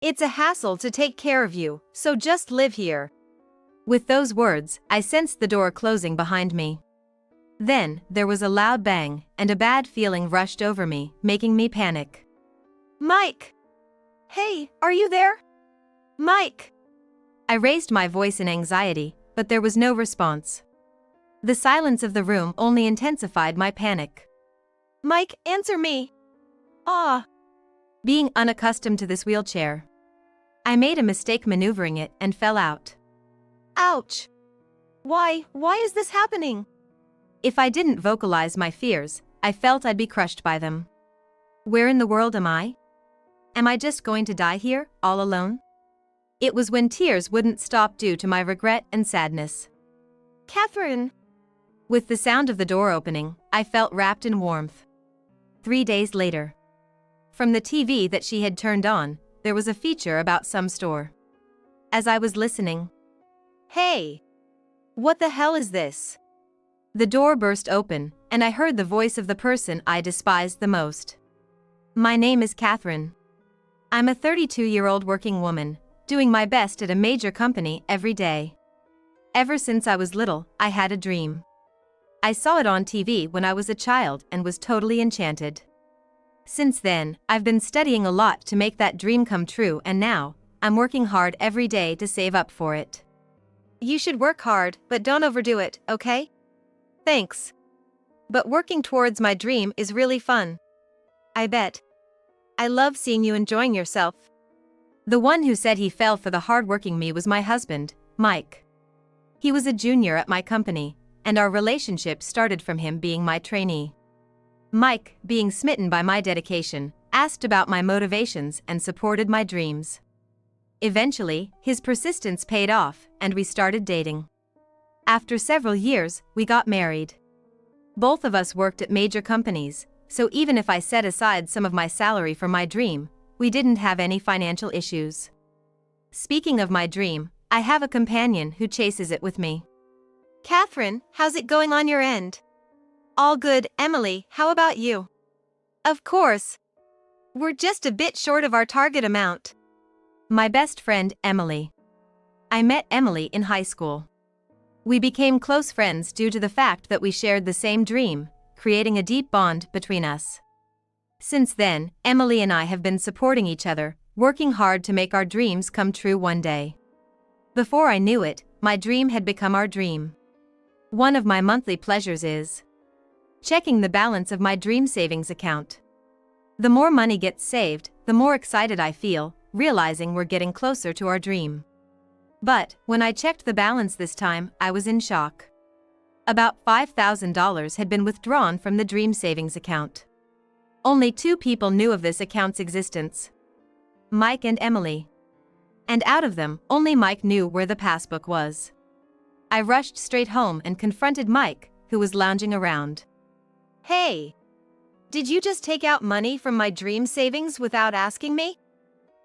It's a hassle to take care of you, so just live here." With those words, I sensed the door closing behind me. Then, there was a loud bang, and a bad feeling rushed over me, making me panic. "Mike! Hey, are you there? Mike!" I raised my voice in anxiety, but there was no response. The silence of the room only intensified my panic. "Mike, answer me!" "Ah!" Being unaccustomed to this wheelchair, I made a mistake maneuvering it and fell out. "Ouch! Why is this happening?" If I didn't vocalize my fears, I felt I'd be crushed by them. Where in the world am I? Am I just going to die here, all alone? It was when tears wouldn't stop due to my regret and sadness. "Catherine!" With the sound of the door opening, I felt wrapped in warmth. 3 days later. From the TV that she had turned on, there was a feature about some store. As I was listening, "Hey! What the hell is this?" The door burst open, and I heard the voice of the person I despised the most. "My name is Catherine. I'm a 32-year-old working woman, doing my best at a major company every day. Ever since I was little, I had a dream. I saw it on TV when I was a child and was totally enchanted. Since then, I've been studying a lot to make that dream come true, and now, I'm working hard every day to save up for it." "You should work hard, but don't overdo it, okay?" "Thanks. But working towards my dream is really fun. I bet. I love seeing you enjoying yourself." The one who said he fell for the hard-working me was my husband, Mike. He was a junior at my company, and our relationship started from him being my trainee. Mike, being smitten by my dedication, asked about my motivations and supported my dreams. Eventually, his persistence paid off, and we started dating. After several years, we got married. Both of us worked at major companies, so even if I set aside some of my salary for my dream, we didn't have any financial issues. Speaking of my dream, I have a companion who chases it with me. "Catherine, how's it going on your end?" "All good, Emily, how about you?" "Of course. We're just a bit short of our target amount." My best friend, Emily. I met Emily in high school. We became close friends due to the fact that we shared the same dream, creating a deep bond between us. Since then, Emily and I have been supporting each other, working hard to make our dreams come true one day. Before I knew it, my dream had become our dream. One of my monthly pleasures is checking the balance of my dream savings account. The more money gets saved, the more excited I feel, realizing we're getting closer to our dream. But, when I checked the balance this time, I was in shock. About $5,000 had been withdrawn from the dream savings account. Only 2 people knew of this account's existence: Mike and Emily. And out of them, only Mike knew where the passbook was. I rushed straight home and confronted Mike, who was lounging around. "Hey! Did you just take out money from my dream savings without asking me?"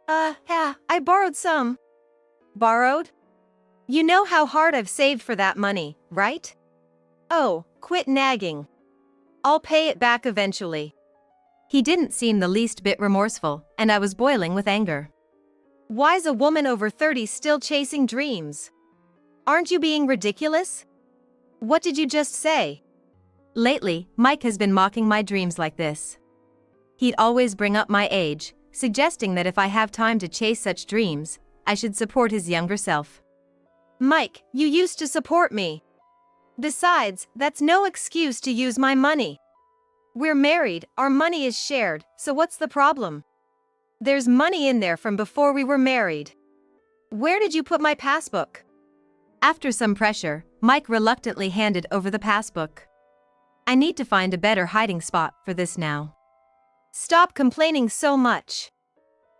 Yeah, I borrowed some." "Borrowed? You know how hard I've saved for that money, right?" "Oh, quit nagging. I'll pay it back eventually." He didn't seem the least bit remorseful, and I was boiling with anger. Why's a woman over 30 still chasing dreams? Aren't you being ridiculous? What did you just say? Lately, Mike has been mocking my dreams like this. He'd always bring up my age, suggesting that if I have time to chase such dreams, I should support his younger self. "Mike, you used to support me. Besides, that's no excuse to use my money. We're married, our money is shared, so what's the problem? There's money in there from before we were married. Where did you put my passbook?" After some pressure, Mike reluctantly handed over the passbook. I need to find a better hiding spot for this now. "Stop complaining so much.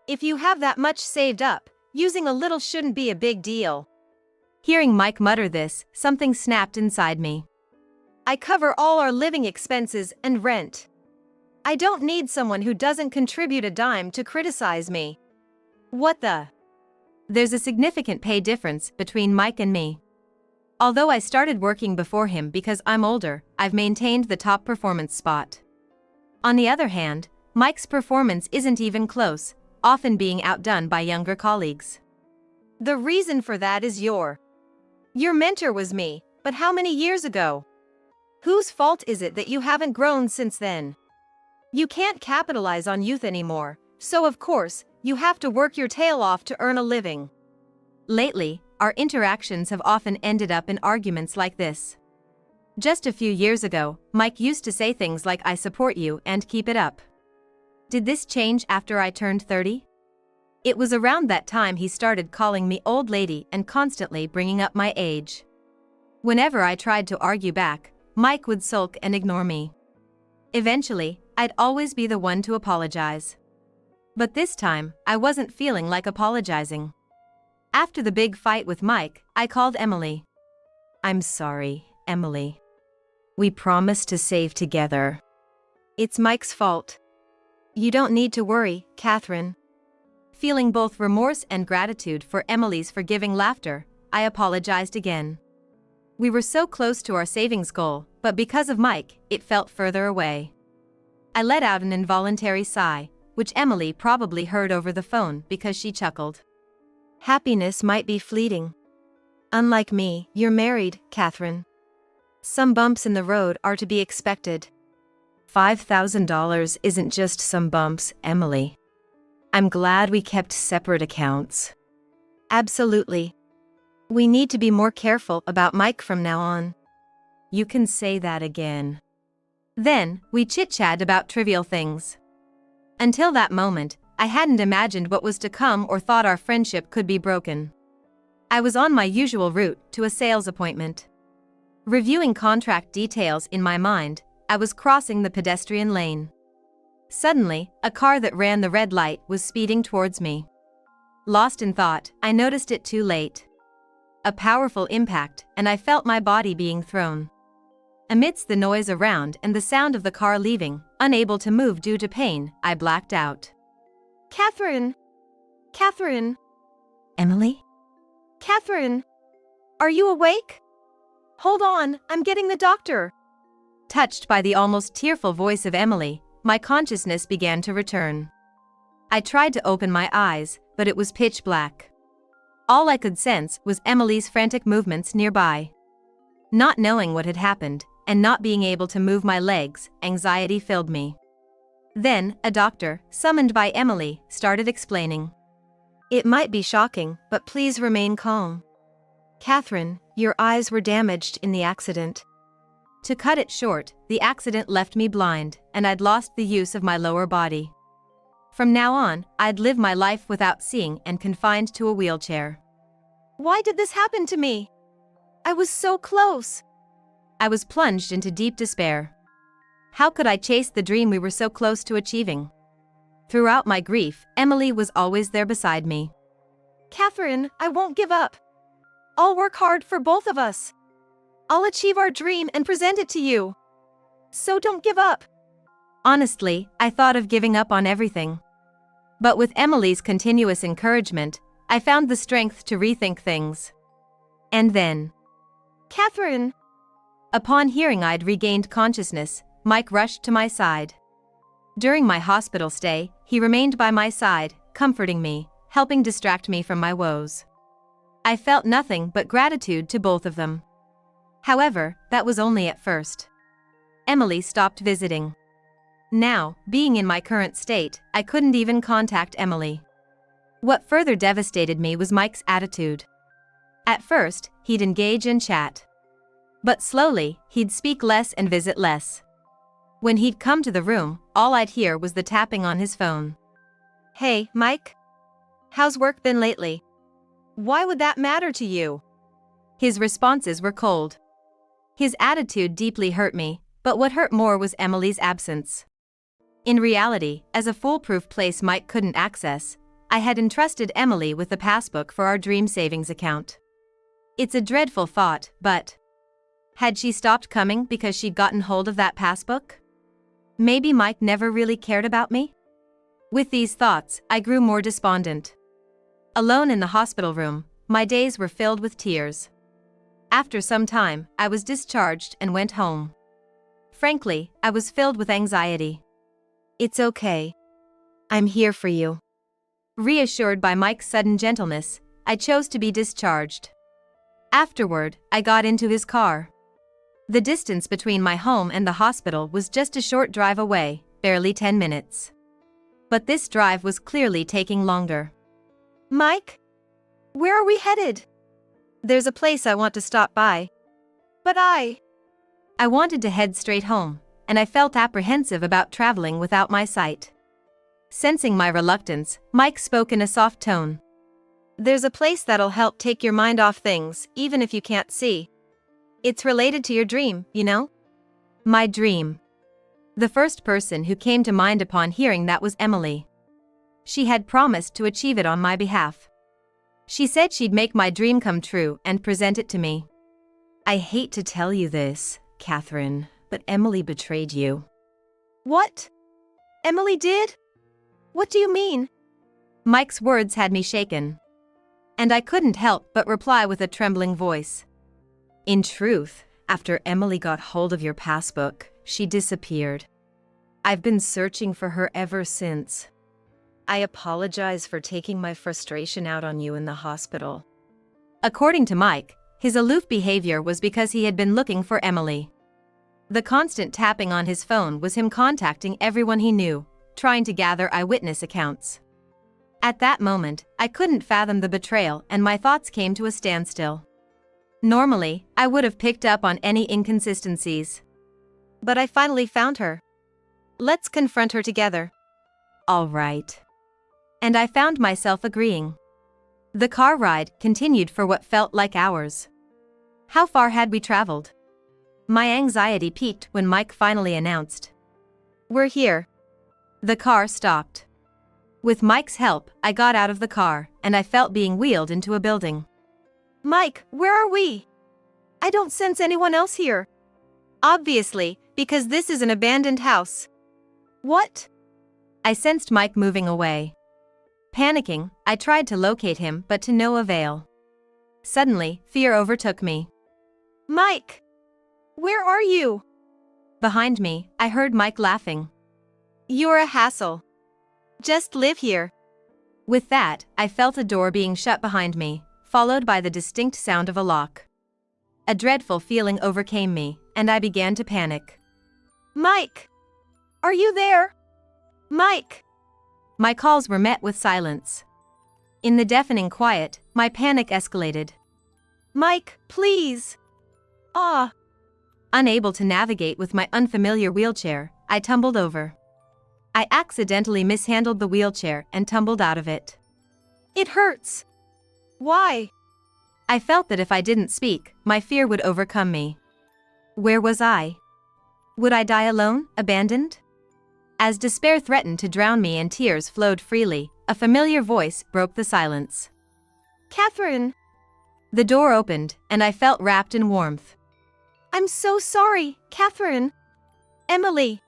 If you have that much saved up, using a little shouldn't be a big deal." Hearing Mike mutter this, something snapped inside me. I cover all our living expenses and rent. I don't need someone who doesn't contribute a dime to criticize me. What the? There's a significant pay difference between Mike and me. Although I started working before him because I'm older, I've maintained the top performance spot. On the other hand, Mike's performance isn't even close, often being outdone by younger colleagues. The reason for that is your mentor was me, but how many years ago? Whose fault is it that you haven't grown since then? You can't capitalize on youth anymore, so of course, you have to work your tail off to earn a living. Lately, our interactions have often ended up in arguments like this. Just a few years ago, Mike used to say things like "I support you" and "keep it up." Did this change after I turned 30? It was around that time he started calling me old lady and constantly bringing up my age. Whenever I tried to argue back, Mike would sulk and ignore me. Eventually, I'd always be the one to apologize. But this time, I wasn't feeling like apologizing. After the big fight with Mike, I called Emily. "I'm sorry, Emily. We promised to save together. It's Mike's fault. You don't need to worry, Catherine." Feeling both remorse and gratitude for Emily's forgiving laughter, I apologized again. We were so close to our savings goal, but because of Mike, it felt further away. I let out an involuntary sigh, which Emily probably heard over the phone because she chuckled. "Happiness might be fleeting. Unlike me, you're married, Catherine. Some bumps in the road are to be expected." $5,000 isn't just some bumps, Emily. I'm glad we kept separate accounts. Absolutely. We need to be more careful about Mike from now on. You can say that again. Then, we chit-chat about trivial things. Until that moment, I hadn't imagined what was to come or thought our friendship could be broken. I was on my usual route to a sales appointment. Reviewing contract details in my mind, I was crossing the pedestrian lane. Suddenly, a car that ran the red light was speeding towards me. Lost in thought, I noticed it too late. A powerful impact, and I felt my body being thrown. Amidst the noise around and the sound of the car leaving, unable to move due to pain, I blacked out. "Catherine! Catherine! Emily? Catherine! Are you awake? Hold on, I'm getting the doctor." Touched by the almost tearful voice of Emily, my consciousness began to return. I tried to open my eyes, but it was pitch black. All I could sense was Emily's frantic movements nearby. Not knowing what had happened, and not being able to move my legs, anxiety filled me. Then, a doctor, summoned by Emily, started explaining. "It might be shocking, but please remain calm. Catherine, your eyes were damaged in the accident." To cut it short, the accident left me blind, and I'd lost the use of my lower body. From now on, I'd live my life without seeing and confined to a wheelchair. Why did this happen to me? I was so close. I was plunged into deep despair. How could I chase the dream we were so close to achieving? Throughout my grief, Emily was always there beside me. "Catherine, I won't give up. I'll work hard for both of us. I'll achieve our dream and present it to you. So don't give up." Honestly, I thought of giving up on everything. But with Emily's continuous encouragement, I found the strength to rethink things. And then, "Catherine!" Upon hearing I'd regained consciousness, Mike rushed to my side. During my hospital stay, he remained by my side, comforting me, helping distract me from my woes. I felt nothing but gratitude to both of them. However, that was only at first. Emily stopped visiting. Now, being in my current state, I couldn't even contact Emily. What further devastated me was Mike's attitude. At first, he'd engage and chat. But slowly, he'd speak less and visit less. When he'd come to the room, all I'd hear was the tapping on his phone. "Hey, Mike? How's work been lately? Why would that matter to you?" His responses were cold. His attitude deeply hurt me, but what hurt more was Emily's absence. In reality, as a foolproof place Mike couldn't access, I had entrusted Emily with the passbook for our dream savings account. It's a dreadful thought, but had she stopped coming because she'd gotten hold of that passbook? Maybe Mike never really cared about me? With these thoughts, I grew more despondent. Alone in the hospital room, my days were filled with tears. After some time, I was discharged and went home. Frankly, I was filled with anxiety. "It's okay. I'm here for you. Reassured by Mike's sudden gentleness, I chose to be discharged. Afterward, I got into his car. The distance between my home and the hospital was just a short drive away, barely 10 minutes. But this drive was clearly taking longer. Mike? Where are we headed? There's a place I want to stop by. But I wanted to head straight home, and I felt apprehensive about traveling without my sight. Sensing my reluctance, Mike spoke in a soft tone. There's a place that'll help take your mind off things, even if you can't see. It's related to your dream, you know? My dream. The first person who came to mind upon hearing that was Emily. She had promised to achieve it on my behalf. She said she'd make my dream come true and present it to me. I hate to tell you this, Catherine, but Emily betrayed you. What? Emily did? What do you mean? Mike's words had me shaken. And I couldn't help but reply with a trembling voice. In truth, after Emily got hold of your passbook, she disappeared. I've been searching for her ever since. I apologize for taking my frustration out on you in the hospital. According to Mike, his aloof behavior was because he had been looking for Emily. The constant tapping on his phone was him contacting everyone he knew, trying to gather eyewitness accounts. At that moment, I couldn't fathom the betrayal and my thoughts came to a standstill. Normally, I would have picked up on any inconsistencies. But I finally found her. Let's confront her together. All right. And I found myself agreeing. The car ride continued for what felt like hours. How far had we traveled? My anxiety peaked when Mike finally announced. We're here. The car stopped. With Mike's help, I got out of the car, and I felt being wheeled into a building. Mike, where are we? I don't sense anyone else here. Obviously, because this is an abandoned house. What? I sensed Mike moving away. Panicking, I tried to locate him but to no avail. Suddenly, fear overtook me. Mike! Where are you? Behind me, I heard Mike laughing. You're a hassle. Just live here. With that, I felt a door being shut behind me, followed by the distinct sound of a lock. A dreadful feeling overcame me, and I began to panic. Mike! Are you there? Mike! My calls were met with silence. In the deafening quiet, my panic escalated. Mike, please! Ah! Unable to navigate with my unfamiliar wheelchair, I tumbled over. I accidentally mishandled the wheelchair and tumbled out of it. It hurts. Why? I felt that if I didn't speak, my fear would overcome me. Where was I? Would I die alone, abandoned? As despair threatened to drown me and tears flowed freely, a familiar voice broke the silence. Catherine! The door opened, and I felt wrapped in warmth. I'm so sorry, Catherine. Emily.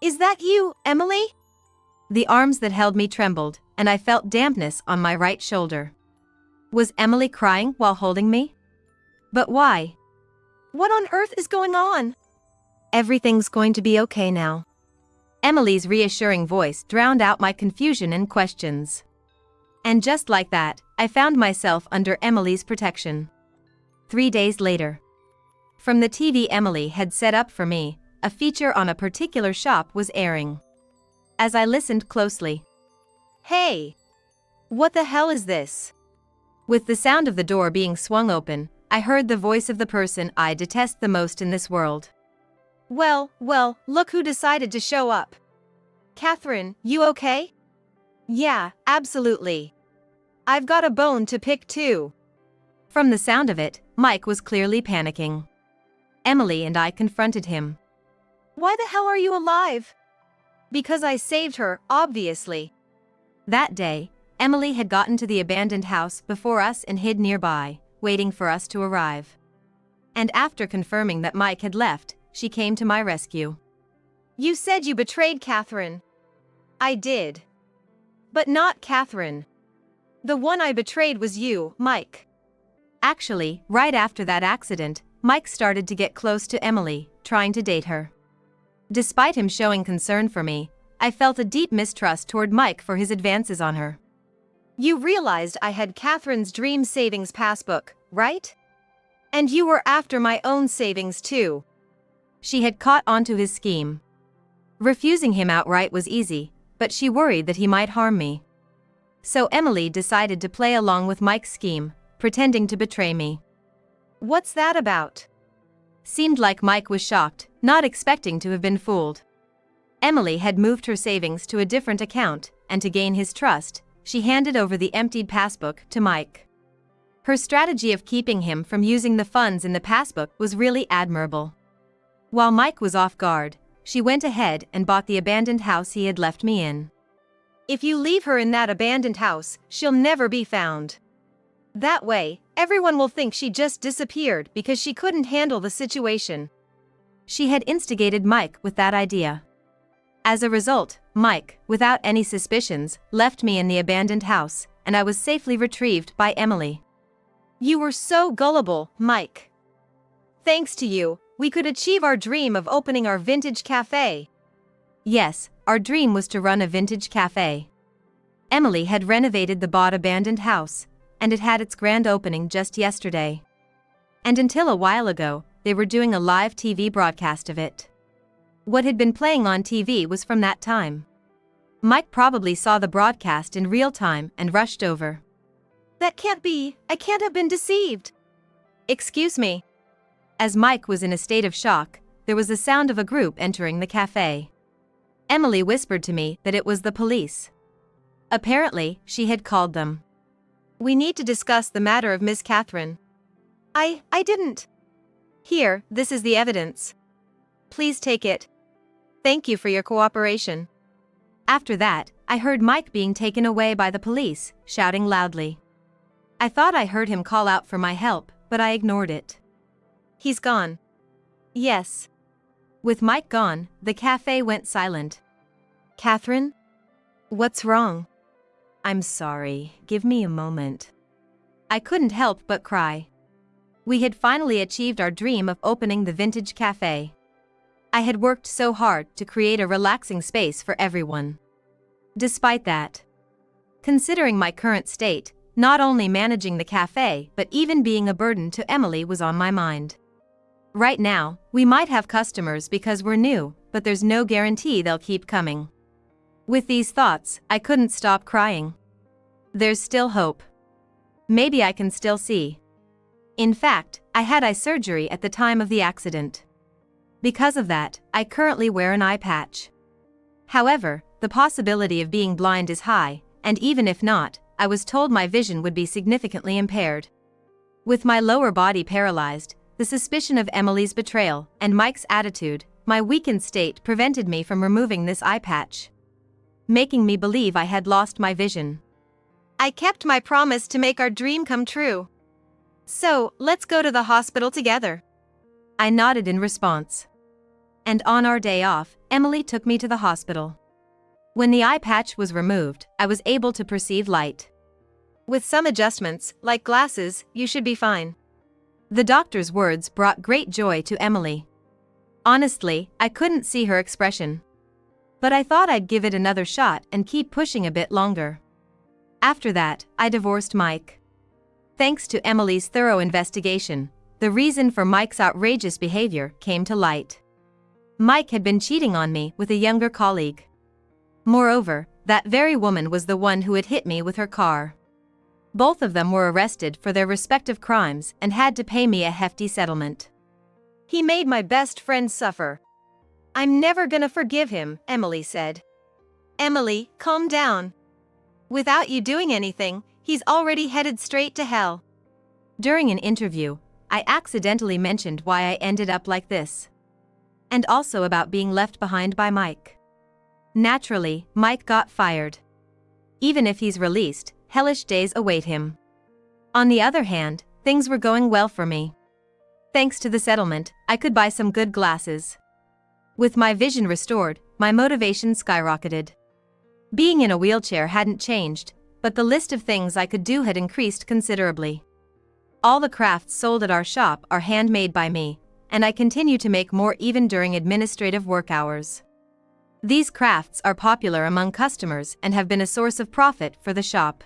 Is that you, Emily? The arms that held me trembled, and I felt dampness on my right shoulder. Was Emily crying while holding me? But why? What on earth is going on? Everything's going to be okay now. Emily's reassuring voice drowned out my confusion and questions. And just like that, I found myself under Emily's protection. 3 days later. From the TV Emily had set up for me, a feature on a particular shop was airing. As I listened closely. Hey! What the hell is this? With the sound of the door being swung open, I heard the voice of the person I detest the most in this world. Well, look who decided to show up. Catherine, you okay? Yeah, absolutely. I've got a bone to pick too. From the sound of it, Mike was clearly panicking. Emily and I confronted him. Why the hell are you alive? Because I saved her, obviously. That day, Emily had gotten to the abandoned house before us and hid nearby, waiting for us to arrive. And after confirming that Mike had left, she came to my rescue. You said you betrayed Catherine. I did. But not Catherine. The one I betrayed was you, Mike. Actually, right after that accident, Mike started to get close to Emily, trying to date her. Despite him showing concern for me, I felt a deep mistrust toward Mike for his advances on her. You realized I had Catherine's dream savings passbook, right? And you were after my own savings too. She had caught onto his scheme. Refusing him outright was easy, but she worried that he might harm me. So Emily decided to play along with Mike's scheme, pretending to betray me. What's that about? Seemed like Mike was shocked, not expecting to have been fooled. Emily had moved her savings to a different account, and to gain his trust, she handed over the emptied passbook to Mike. Her strategy of keeping him from using the funds in the passbook was really admirable. While Mike was off guard, she went ahead and bought the abandoned house he had left me in. If you leave her in that abandoned house, she'll never be found. That way, everyone will think she just disappeared because she couldn't handle the situation. She had instigated Mike with that idea. As a result, Mike, without any suspicions, left me in the abandoned house, and I was safely retrieved by Emily. You were so gullible, Mike. Thanks to you, we could achieve our dream of opening our vintage cafe. Yes, our dream was to run a vintage cafe. Emily had renovated the bought abandoned house, and it had its grand opening just yesterday. And until a while ago, they were doing a live TV broadcast of it. What had been playing on TV was from that time. Mike probably saw the broadcast in real time and rushed over. That can't be, I can't have been deceived. Excuse me. As Mike was in a state of shock, there was the sound of a group entering the cafe. Emily whispered to me that it was the police. Apparently, she had called them. We need to discuss the matter of Miss Catherine. I didn't. Here, this is the evidence. Please take it. Thank you for your cooperation. After that, I heard Mike being taken away by the police, shouting loudly. I thought I heard him call out for my help, but I ignored it. He's gone. Yes. With Mike gone, the cafe went silent. Catherine? What's wrong? I'm sorry, give me a moment. I couldn't help but cry. We had finally achieved our dream of opening the vintage cafe. I had worked so hard to create a relaxing space for everyone. Despite that, considering my current state, not only managing the cafe but even being a burden to Emily was on my mind. Right now, we might have customers because we're new, but there's no guarantee they'll keep coming. With these thoughts, I couldn't stop crying. There's still hope. Maybe I can still see. In fact, I had eye surgery at the time of the accident. Because of that, I currently wear an eye patch. However, the possibility of being blind is high, and even if not, I was told my vision would be significantly impaired. With my lower body paralyzed, the suspicion of Emily's betrayal, and Mike's attitude, my weakened state prevented me from removing this eye patch, making me believe I had lost my vision. I kept my promise to make our dream come true. So, let's go to the hospital together. I nodded in response. And on our day off, Emily took me to the hospital. When the eye patch was removed, I was able to perceive light. With some adjustments, like glasses, you should be fine. The doctor's words brought great joy to Emily. Honestly, I couldn't see her expression. But I thought I'd give it another shot and keep pushing a bit longer. After that, I divorced Mike. Thanks to Emily's thorough investigation, the reason for Mike's outrageous behavior came to light. Mike had been cheating on me with a younger colleague. Moreover, that very woman was the one who had hit me with her car. Both of them were arrested for their respective crimes and had to pay me a hefty settlement. He made my best friend suffer. I'm never gonna forgive him, Emily said. Emily, calm down. Without you doing anything, he's already headed straight to hell. During an interview, I accidentally mentioned why I ended up like this. And also about being left behind by Mike. Naturally, Mike got fired. Even if he's released, hellish days await him. On the other hand, things were going well for me. Thanks to the settlement, I could buy some good glasses. With my vision restored, my motivation skyrocketed. Being in a wheelchair hadn't changed, but the list of things I could do had increased considerably. All the crafts sold at our shop are handmade by me, and I continue to make more even during administrative work hours. These crafts are popular among customers and have been a source of profit for the shop.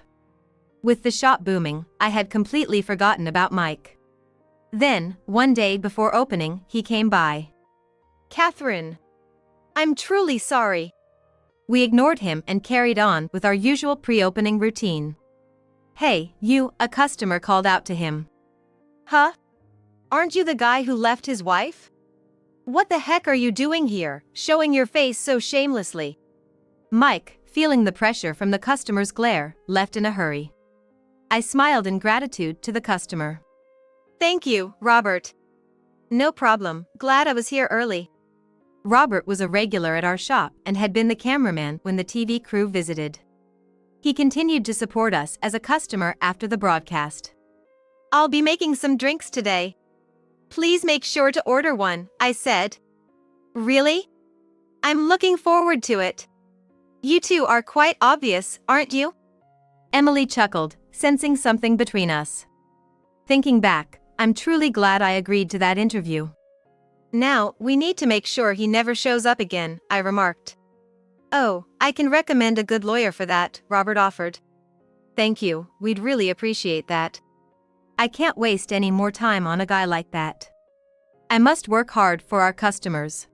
With the shop booming, I had completely forgotten about Mike. Then, one day before opening, he came by. Catherine, I'm truly sorry. We ignored him and carried on with our usual pre-opening routine. Hey, you, a customer called out to him. Huh? Aren't you the guy who left his wife? What the heck are you doing here, showing your face so shamelessly? Mike, feeling the pressure from the customer's glare, left in a hurry. I smiled in gratitude to the customer. Thank you, Robert. No problem, glad I was here early. Robert was a regular at our shop and had been the cameraman when the TV crew visited. He continued to support us as a customer after the broadcast. I'll be making some drinks today. Please make sure to order one, I said. Really? I'm looking forward to it. You two are quite obvious, aren't you? Emily chuckled, sensing something between us. Thinking back, I'm truly glad I agreed to that interview. Now, we need to make sure he never shows up again, I remarked. Oh, I can recommend a good lawyer for that, Robert offered. Thank you, we'd really appreciate that. I can't waste any more time on a guy like that. I must work hard for our customers.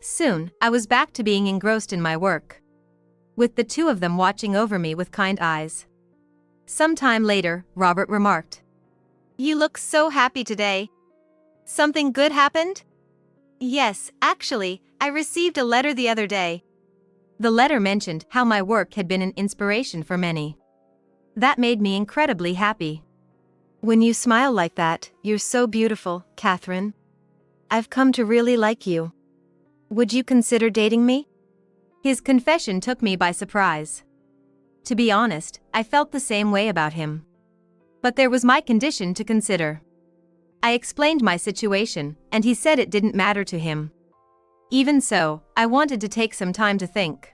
Soon, I was back to being engrossed in my work, with the two of them watching over me with kind eyes. Some time later, Robert remarked. You look so happy today. Something good happened? Yes, actually, I received a letter the other day. The letter mentioned how my work had been an inspiration for many. That made me incredibly happy. When you smile like that, you're so beautiful, Catherine. I've come to really like you. Would you consider dating me? His confession took me by surprise. To be honest, I felt the same way about him. But there was my condition to consider. I explained my situation, and he said it didn't matter to him. Even so, I wanted to take some time to think.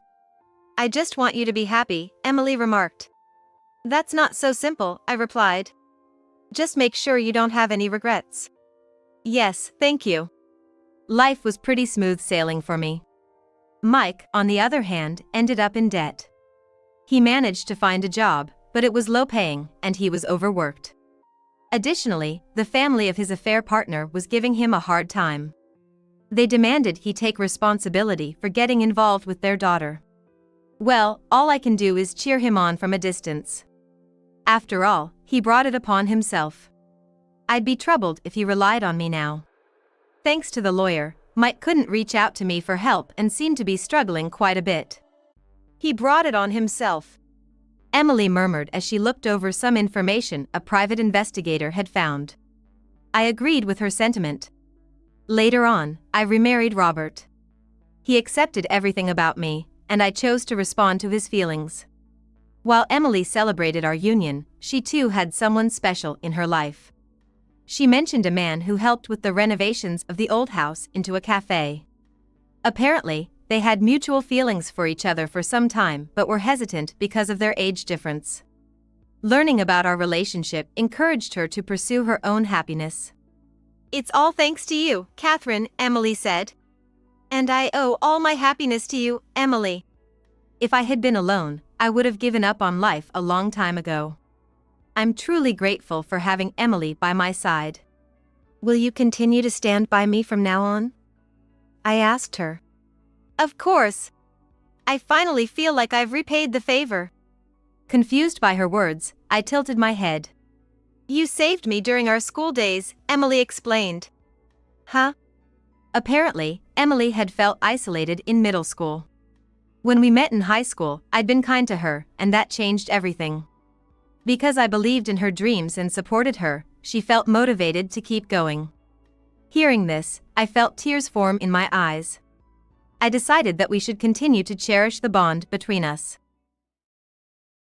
I just want you to be happy, Emily remarked. That's not so simple, I replied. Just make sure you don't have any regrets. Yes, thank you. Life was pretty smooth sailing for me. Mike, on the other hand, ended up in debt. He managed to find a job, but it was low-paying, and he was overworked. Additionally, the family of his affair partner was giving him a hard time. They demanded he take responsibility for getting involved with their daughter. Well, all I can do is cheer him on from a distance. After all, he brought it upon himself. I'd be troubled if he relied on me now. Thanks to the lawyer, Mike couldn't reach out to me for help and seemed to be struggling quite a bit. He brought it on himself, Emily murmured as she looked over some information a private investigator had found. I agreed with her sentiment. Later on, I remarried Robert. He accepted everything about me, and I chose to respond to his feelings. While Emily celebrated our union, she too had someone special in her life. She mentioned a man who helped with the renovations of the old house into a cafe. Apparently, they had mutual feelings for each other for some time but were hesitant because of their age difference. Learning about our relationship encouraged her to pursue her own happiness. It's all thanks to you, Catherine, Emily said. And I owe all my happiness to you, Emily. If I had been alone, I would have given up on life a long time ago. I'm truly grateful for having Emily by my side. Will you continue to stand by me from now on? I asked her. Of course. I finally feel like I've repaid the favor. Confused by her words, I tilted my head. You saved me during our school days, Emily explained. Huh? Apparently, Emily had felt isolated in middle school. When we met in high school, I'd been kind to her, and that changed everything. Because I believed in her dreams and supported her, she felt motivated to keep going. Hearing this, I felt tears form in my eyes. I decided that we should continue to cherish the bond between us.